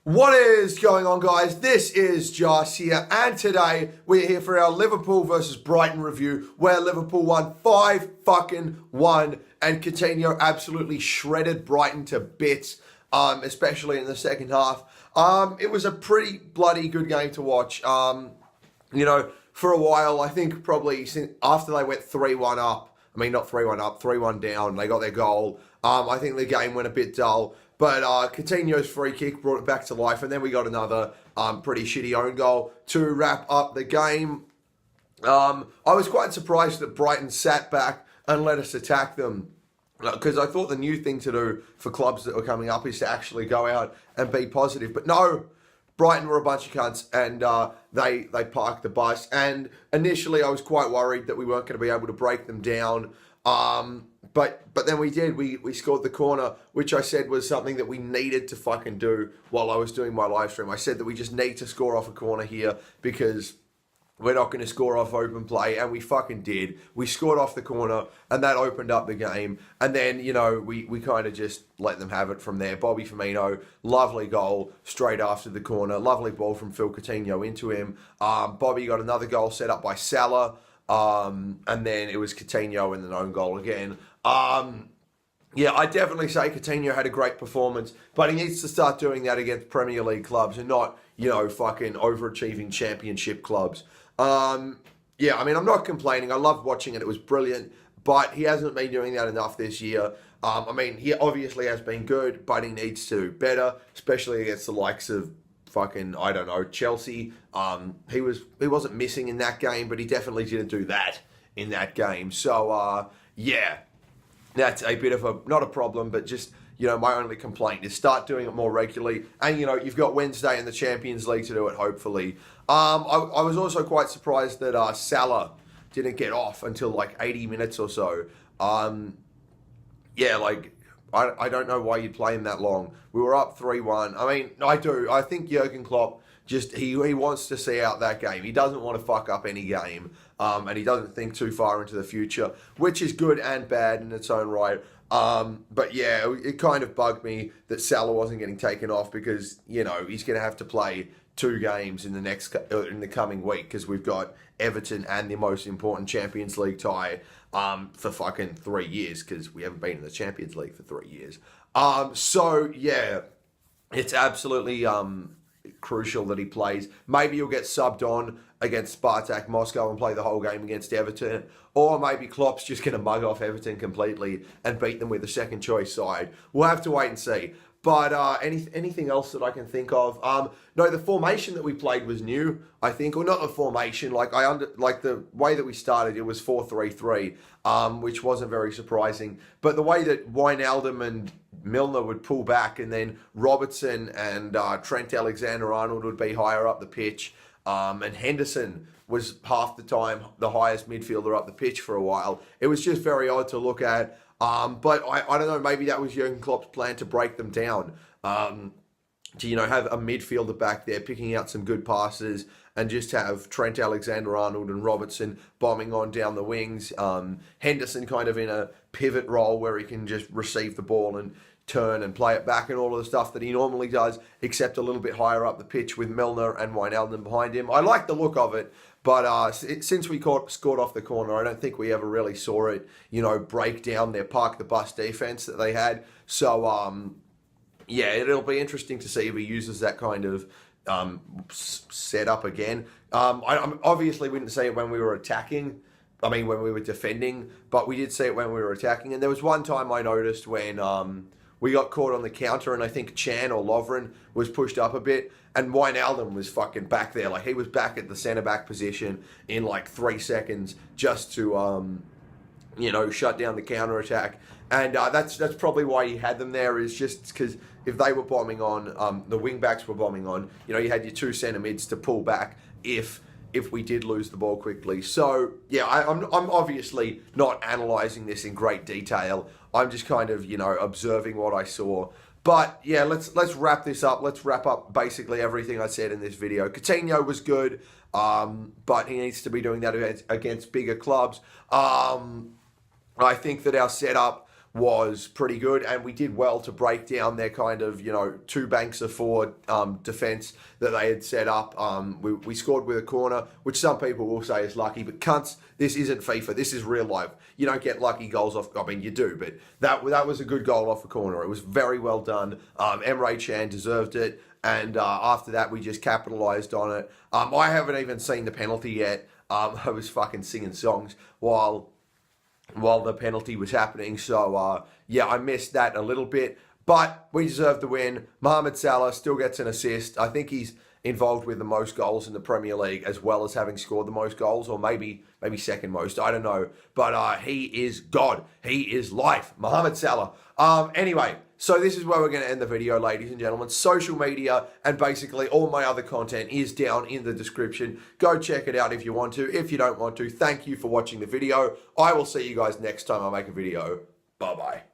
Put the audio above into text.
What is going on, guys? This is Josh here, and today we're here for our Liverpool versus Brighton review, where Liverpool won 5-1, and Coutinho absolutely shredded Brighton to bits, especially in the second half. It was a pretty bloody good game to watch. For a while, I think probably after they went 3-1 up, not 3-1 up, 3-1 down, they got their goal. I think the game went a bit dull. But Coutinho's free kick brought it back to life, and then we got another pretty shitty own goal to wrap up the game. I was quite surprised that Brighton sat back and let us attack them, because I thought the new thing to do for clubs that were coming up is to actually go out and be positive. But no, Brighton were a bunch of cunts, and they parked the bus. And initially I was quite worried that we weren't going to be able to break them down. But then we did. We scored the corner, which I said was something that we needed to fucking do while I was doing my live stream. I said that we just need to score off a corner here because we're not going to score off open play, and we fucking did. We scored off the corner, and that opened up the game. And then, we kind of just let them have it from there. Bobby Firmino, lovely goal straight after the corner. Lovely ball from Phil Coutinho into him. Bobby got another goal set up by Salah. And then it was Coutinho and an own goal again. I definitely say Coutinho had a great performance, but he needs to start doing that against Premier League clubs and not, fucking overachieving championship clubs. I'm not complaining. I loved watching it. It was brilliant, but he hasn't been doing that enough this year. He obviously has been good, but he needs to do better, especially against the likes of Chelsea. He wasn't missing in that game, but he definitely didn't do that in that game. So, that's a bit of not a problem, but just, my only complaint is start doing it more regularly. And, you've got Wednesday in the Champions League to do it, hopefully. I was also quite surprised that Salah didn't get off until like 80 minutes or so. I don't know why you'd play him that long. We were up 3-1. I do. I think Jurgen Klopp he wants to see out that game. He doesn't want to fuck up any game, and he doesn't think too far into the future, which is good and bad in its own right. It kind of bugged me that Salah wasn't getting taken off because, he's going to have to play 2 games in the coming week because we've got Everton and the most important Champions League tie for fucking 3 years because we haven't been in the Champions League for 3 years. It's absolutely crucial that he plays. Maybe he'll get subbed on against Spartak Moscow and play the whole game against Everton, or maybe Klopp's just going to mug off Everton completely and beat them with a second choice side. We'll have to wait and see. But anything else that I can think of? No, the formation that we played was new, I think, or not the formation. The way that we started, it was 4-3-3, which wasn't very surprising. But the way that Wijnaldum and Milner would pull back, and then Robertson and Trent Alexander-Arnold would be higher up the pitch, and Henderson was half the time the highest midfielder up the pitch for a while. It was just very odd to look at. But I don't know, maybe that was Jurgen Klopp's plan to break them down. To have a midfielder back there picking out some good passes and just have Trent Alexander-Arnold and Robertson bombing on down the wings. Henderson kind of in a pivot role where he can just receive the ball and turn and play it back and all of the stuff that he normally does, except a little bit higher up the pitch with Milner and Wijnaldum behind him. I like the look of it, but since we scored off the corner, I don't think we ever really saw it, break down their park the bus defense that they had. So, it'll be interesting to see if he uses that kind of setup again. I obviously we didn't see it when we were attacking. When we were defending, but we did see it when we were attacking. And there was one time I noticed when we got caught on the counter, and I think Chan or Lovren was pushed up a bit, and Wijnaldum was fucking back there. Like, he was back at the centre-back position in like 3 seconds just to, shut down the counter-attack. And that's probably why he had them there, is just because if they were bombing on, the wing-backs were bombing on, you had your 2 centre-mids to pull back if we did lose the ball quickly. So, I'm obviously not analysing this in great detail. I'm just kind of, observing what I saw. But, let's wrap this up. Let's wrap up basically everything I said in this video. Coutinho was good, but he needs to be doing that against bigger clubs. I think that our setup was pretty good, and we did well to break down their kind of, two banks of four defence that they had set up. We scored with a corner, which some people will say is lucky, but cunts, this isn't FIFA, this is real life. You don't get lucky goals off, I mean, you do, but that was a good goal off a corner. It was very well done. Emre Can deserved it, and after that, we just capitalised on it. I haven't even seen the penalty yet. I was fucking singing songs while the penalty was happening. So, yeah, I missed that a little bit. But we deserved the win. Mohamed Salah still gets an assist. I think he's involved with the most goals in the Premier League, as well as having scored the most goals, or maybe second most. I don't know. But he is God. He is life. Mohamed Salah. Anyway, so this is where we're going to end the video, ladies and gentlemen. Social media and basically all my other content is down in the description. Go check it out if you want to. If you don't want to, thank you for watching the video. I will see you guys next time I make a video. Bye-bye.